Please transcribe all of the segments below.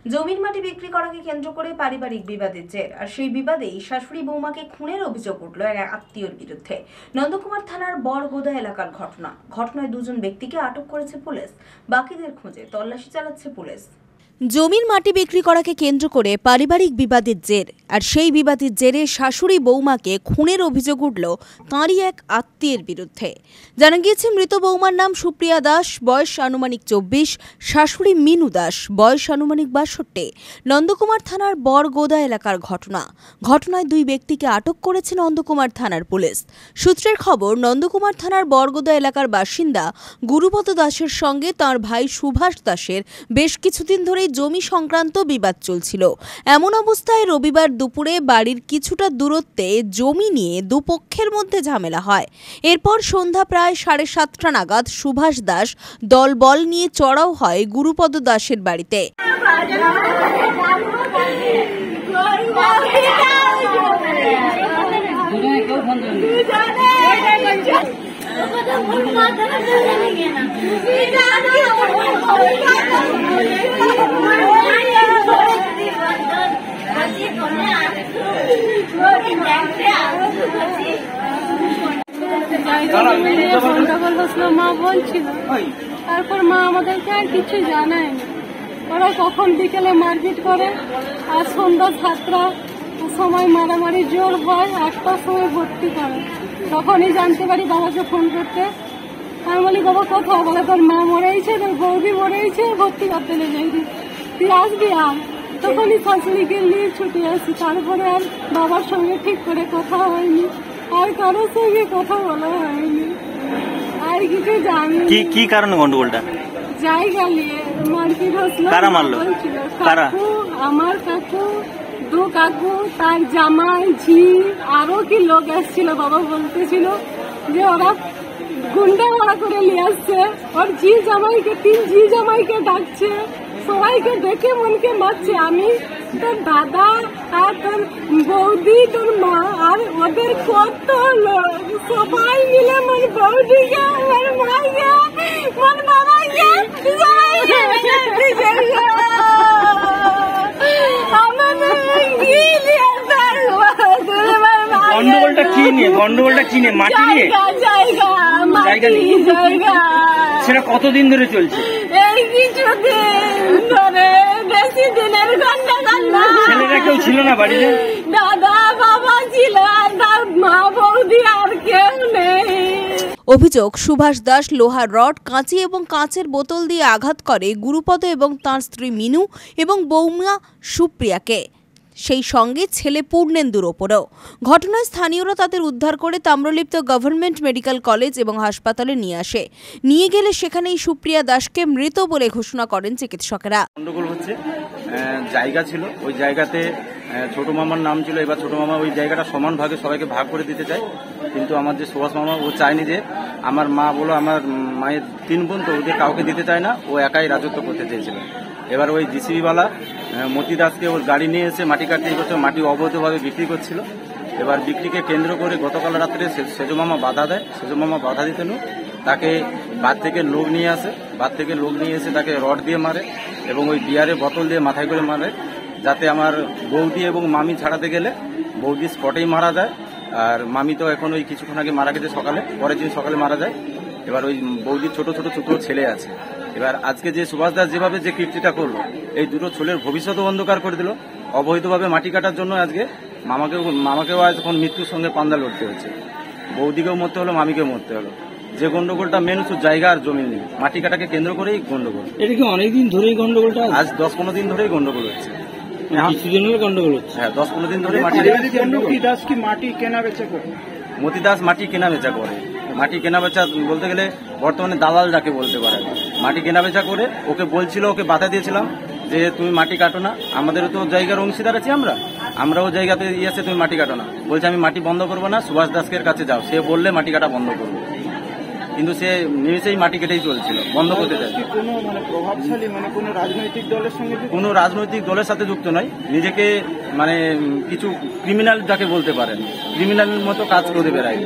জমির মাটি বিক্রি করাকে কেন্দ্র করে পারিবারিক বিবাদের জের, আর সেই বিবাদেই শাশুড়ি বৌমাকে খুনের অভিযোগ উঠল এক আত্মীয়র বিরুদ্ধে। নন্দকুমার থানার বড়গোদা এলাকার ঘটনায় দুজন ব্যক্তিকে আটক করেছে পুলিশ। বাকিদের খোঁজে তল্লাশি চালাচ্ছে পুলিশ। জমির মাটি বিক্রি করাকে কেন্দ্র করে পারিবারিক বিবাদের জের, আর সেই বিবাদের জেরে শাশুড়ি বৌমাকে খুনের অভিযোগ উঠল তাঁরই এক আত্মীয়ের বিরুদ্ধে। জানা গিয়েছে, মৃত বৌমার নাম সুপ্রিয়া দাস, বয়স আনুমানিক 24, শাশুড়ি মিনু দাস, বয়স আনুমানিক 62। নন্দকুমার থানার বড়গোদা এলাকার ঘটনায় দুই ব্যক্তিকে আটক করেছে নন্দকুমার থানার পুলিশ। সূত্রের খবর, নন্দকুমার থানার বড়গোদা এলাকার বাসিন্দা গুরুপদ দাসের সঙ্গে তাঁর ভাই সুভাষ দাসের বেশ কিছুদিন ধরেই জমি সংক্রান্ত বিবাদ চলছিল। এমন অবস্থায় রবিবার দুপুরে বাড়ির কিছুটা দূরত্বে জমি নিয়ে দুপক্ষের মধ্যে ঝামেলা হয়। এরপর সন্ধ্যা প্রায় 7:30টা নাগাদ সুভাষ দাস দলবল নিয়ে চড়াও হয় গুরুপদ দাসের বাড়িতে। মা বলছিল, তারপর মা আমাদেরকে আর কিছু জানায়নি। ওরা কখন বিকেলে মারপিট করে, আর সন্ধ্যা 7টার সময় মারামারি জোর হয়, 8টার সময় ভর্তি করে। তখনই জানতে পারি বাবাকে ফোন করতে। আমি বলি, বাবা কোথাও? বলে, তোর মা মরেছে, তোর বৌদি মরেছে, ভর্তি করতে নিয়ে যাই, তুই আসবি আর। তখনই শাশুড়িকে নিয়ে ছুটে আসি। তারপরে আর বাবার সঙ্গে ঠিক করে কথা হয়নি, আর কারোর সঙ্গে কথা বলা হয়নি, আর কিছু জানি। কি কারণে গন্ডগোলটা? জায়গা নিয়ে মারপিট হচ্ছিল। কারা মারলো? কাকু, আমার কাকু, দু কাকু, তার জামাই, ঝি, আরো কি লোক এসছিল। বাবা বলতেছিল যে ওরা গুন্ডা ভাড়া করে নিয়ে আসছে, ওর ঝি জামাইকে, 3 ঝি জামাইকে ডাকছে, সবাইকে দেখে মনকে মারছে। আমি, তোর দাদা, আর তোর বৌদি, তোর মা, আর ওদের কত লোক, সবাই মিলে মন বৌদিকে, আমার মাকে, মন বাবাকে, গন্ডগোলটা কি নিয়ে? মাটি নিয়ে? জায়গা। সেটা কতদিন ধরে চলছে? এই কিছুদিন ধরে, বেশি দিনের গন্ডগোল না। ছেলেরা কেউ ছিল না বাড়িতে? দাদা বাবা ছিল, আর মা বৌদি, আর কেউ নেই। অভিযোগ, সুভাষ দাস লোহার রড, কাঁচি এবং কাঁচের বোতল দিয়ে আঘাত করে গুরুপদ এবং তাঁর স্ত্রী মিনু এবং বৌমা সুপ্রিয়াকে, সেই সঙ্গে ছেলে পূর্ণেন্দুর ওপরও। ঘটনায় স্থানীয়রা তাদের উদ্ধার করে তাম্রলিপ্ত গভর্নমেন্ট মেডিকেল কলেজ এবং হাসপাতালে নিয়ে গেলে সেখানেই সুপ্রিয়া দাসকে মৃত বলে ঘোষণা করেন চিকিৎসকেরা। গন্ডগোল হচ্ছে, জায়গা ছিল, ওই জায়গাতে ছোট মামার নাম ছিল। এবার ছোট মামা ওই জায়গাটা সমান ভাগে সবাইকে ভাগ করে দিতে চায়, কিন্তু আমার যে সুভাষ মামা, ও চায়নি যে, আমার মা বলো, আমার মায়ের 3 বোন, তো ওদের কাউকে দিতে চায় না, ও একাই রাজত্ব করতে চেয়েছিল। এবার ওই জিসিবিওয়ালা মতি দাসকে ওর গাড়ি নিয়ে এসে মাটি কাটতে করছে, মাটি অবৈধভাবে বিক্রি করছিল। এবার বিক্রিকে কেন্দ্র করে গতকাল রাত্রে সেজো মামা বাধা দেয়। সেজো মামা বাধা দিতেন, তাকে বাদ থেকে লোক নিয়ে এসে তাকে রড দিয়ে মারে এবং ওই বিয়ারের বোতল দিয়ে মাথায় করে মারে, যাতে আমার বৌদি এবং মামি ছাড়াতে গেলে বৌদি স্পটেই মারা যায়, আর মামি তো এখন ওই কিছুক্ষণ আগে মারা গেছে, পরের দিন সকালে মারা যায়। এবার ওই বৌদির ছোট ছেলে আছে। এবার আজকে যে সুভাষ দাস যেভাবে যে কীর্তিটা করলো, এই দুটো ছেলের ভবিষ্যৎও অন্ধকার করে দিল। অবৈধভাবে মাটি কাটার জন্য আজকে মামাকেও আজ এখন মৃত্যুর সঙ্গে পান্দা লড়তে হচ্ছে, বৌদিকেও মরতে হলো, মামিকেও মরতে হলো। যে গন্ডগোলটা মেন হচ্ছে জায়গা আর জমি নিয়ে, মাটি কাটাকে কেন্দ্র করেই গন্ডগোল। এটা কি অনেকদিন ধরেই গন্ডগোলটা? আজ 10-15 দিন ধরেই গন্ডগোল হচ্ছে। কিছুদিন হলে গন্ডগোল হচ্ছে? হ্যাঁ, 10-15 দিন ধরে মাটি মতি দাস মাটি কেনা বেচা করে। মাটি কেনা বেচা বলতে গেলে বর্তমানে দালাল যাকে বলতে পারে, মাটি কেনা বেচা করে। ওকে বলছিল, ওকে বাধা দিয়েছিলাম যে তুমি মাটি কাটো না, আমাদেরও তো জায়গার অংশীদার আছি, আমরাও জায়গাতে ইয়েছে, তুমি মাটি কাটো না। বলছে আমি মাটি বন্ধ করবো না, সুভাষ দাসের কাছে যাও, সে বললে মাটি কাটা বন্ধ করবো। কিন্তু সে নিমেষেই মাটি কেটেই চলছিল, বন্ধ করতে চাই। কোনো রাজনৈতিক দলের সাথে যুক্ত নয়, নিজেকে কিছু ক্রিমিনাল যাকে বলতে পারেন, ক্রিমিনালের মতো কাজ করে বেড়ায়।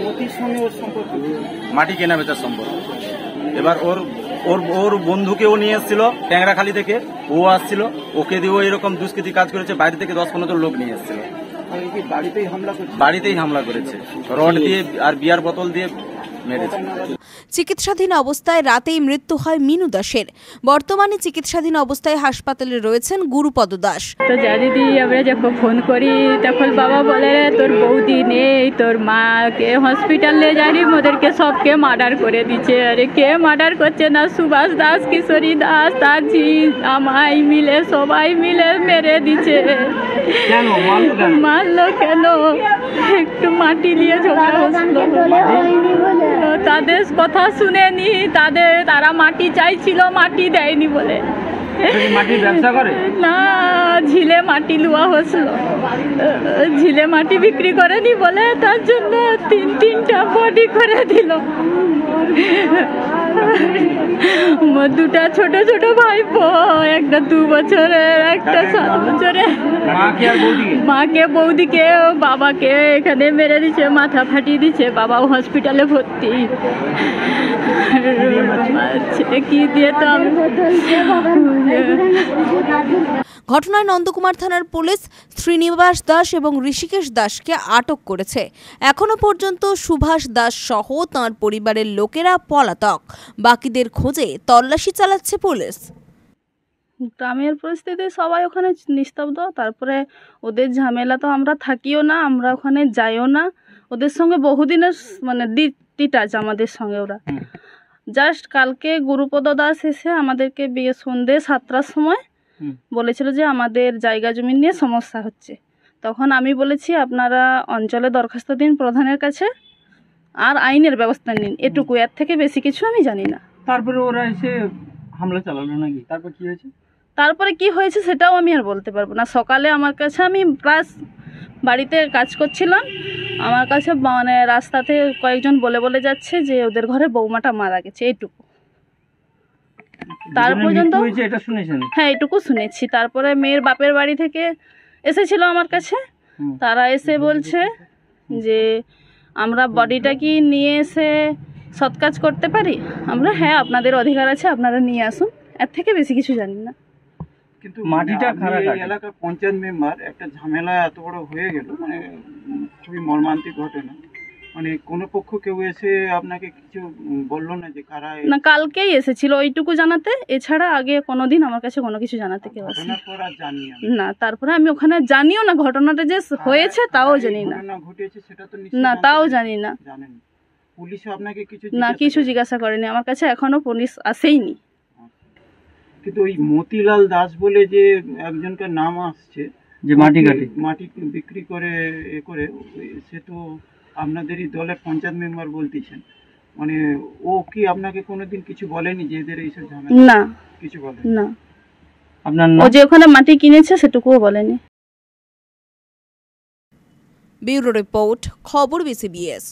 মাটি কেনা বেচার সম্পর্ক। এবার ওর ওর বন্ধুকেও নিয়ে এসেছিল ট্যাংরাখালি থেকে, ও আসছিল, ওকে দিয়েও এরকম দুষ্কৃতি কাজ করেছে। বাইরে থেকে 10-15 জন লোক নিয়ে এসেছিল, বাড়িতেই হামলা করেছে, রড দিয়ে আর বিয়ার বোতল দিয়ে মেরেছে। চিকিৎসাধীন অবস্থায় রাতেই মৃত্যু হয় মিনু দাসের। বর্তমানে চিকিৎসাধীন অবস্থায় হাসপাতালে রয়েছেন গুরুপদ দাস। তো যা দিদি আমরা যখন ফোন করি তখন বাবা বলে রে তোর বৌদি নেই, তোর মাকে হসপিটালে জানি ওদেরকে সবকে মার্ডার করে দিচ্ছে। আরে কে মার্ডার করছে না, সুভাষ দাস, কিশোরী দাস, তার ঝি আমায় মিলে সবাই মিলে মেরে দিচ্ছে। মারলো কেন? একটু মাটি নিয়ে ঝগড়া হচ্ছিল, তাদের কথা শুনেনি, তারা মাটি চাইছিল, মাটি দেয়নি বলে। মাটির ব্যবসা করে না, ঝিলে মাটি লুয়া হয়েছিল, ঝিলে মাটি বিক্রি করেনি বলে তার জন্য 3টা বডি করে দিল। দুটা ছোট ছোট ভাইপো, একটা 2 বছরের, একটা 7 বছরের। মাকে বৌদিকে বাবাকে এখানে মেরে দিচ্ছে, মাথা ফাটিয়ে দিচ্ছে, বাবাও হসপিটালে ভর্তি। কি দিয়ে তো আমি ঘটনায় নন্দকুমার থানার পুলিশ শ্রীনিবাস দাস এবং ঋষিকেশ দাসকে আটক করেছে। এখনো পর্যন্ত সুভাষ দাস সহ তাঁর পরিবারের লোকেরা পলাতক। বাকিদের খোঁজে তল্লাশি চালাচ্ছে পুলিশ। গ্রামের পরিস্থিতি সবাই ওখানে নিস্তব্ধ। তারপরে ওদের ঝামেলা তো আমরা থাকিও না, আমরা ওখানে যাইও না। ওদের সঙ্গে বহুদিনের মানে ডিটাচ আমাদের সঙ্গে। ওরা জাস্ট কালকে গুরুপদ দাস এসে আমাদেরকে সন্ধ্যে 7টার সময় বলেছিল যে আমাদের জায়গা জমি নিয়ে সমস্যা হচ্ছে। তখন আমি বলেছি আপনারা অঞ্চলে দরখাস্ত দিন প্রধানের কাছে, আর আইনের ব্যবস্থা নিন, এটুকু, এর থেকে বেশি কিছু আমি জানি না। তারপরে ওরা এসে হামলা চালালো নাকি? তারপর কি হয়েছে? তারপরে কি হয়েছে সেটাও আমি আর বলতে পারবো না। সকালে আমার কাছে, আমি প্লাস বাড়িতে কাজ করছিলাম, আমার কাছে মানে রাস্তাতে কয়েকজন বলে যাচ্ছে যে ওদের ঘরে বৌমাটা মারা গেছে, এইটুকু। তার পর্যন্ত এটা শুনেছেন? হ্যাঁ, এইটুকু শুনেছি। তারপরে মেয়ের বাপের বাড়ি থেকে এসেছিল আমার কাছে, তারা এসে বলছে যে আমরা বডিটা কি নিয়ে এসে সৎ কাজ করতে পারি। আমরা হ্যাঁ, আপনাদের অধিকার আছে, আপনারা নিয়ে আসুন, এর থেকে বেশি কিছু জানি না। কিন্তু মাটিটা খারাপ, এলাকার পঞ্চায়েত মেম্বার, একটা ঝামেলা এত বড় হয়ে গেল, মানে খুবই মর্মান্তিক ঘটনা। মানে কোনো পক্ষ কেউ এসে আপনাকে কিছু বললো না যে কারা? না, কালকেই এসেছিল ওইটুকু জানাতে, এছাড়া আগে কোনোদিন আমার কাছে কোনো কিছু জানাতে কেউ আসে না। তারপরে আমি ওখানে জানিও না ঘটনাটা যে হয়েছে, তাও জানি না। ঘটেছে সেটা তো না, তাও জানি না। জানেন? পুলিশ আপনাকে কিছু না, কিছু জিজ্ঞাসা করেনি আমার কাছে, এখনো পুলিশ আসেইনি। কিন্তু ওই মতিলাল দাস বলে যে একজনকার নাম আসছে, যে মাটি বিক্রি করে সে তো আপনাদেরই দলের পঞ্চায়েত মেম্বার বলতেছেন। মানে ও কি আপনাকে কোনোদিন কিছু বলেনি যে এদের এইসব ঝামেলা? না, কিছু বলে না। আপনার ও যে ওখানে মাটি কিনেছে সেটুকুও বলেনি। ব্যুরো রিপোর্ট, খবর BCBS।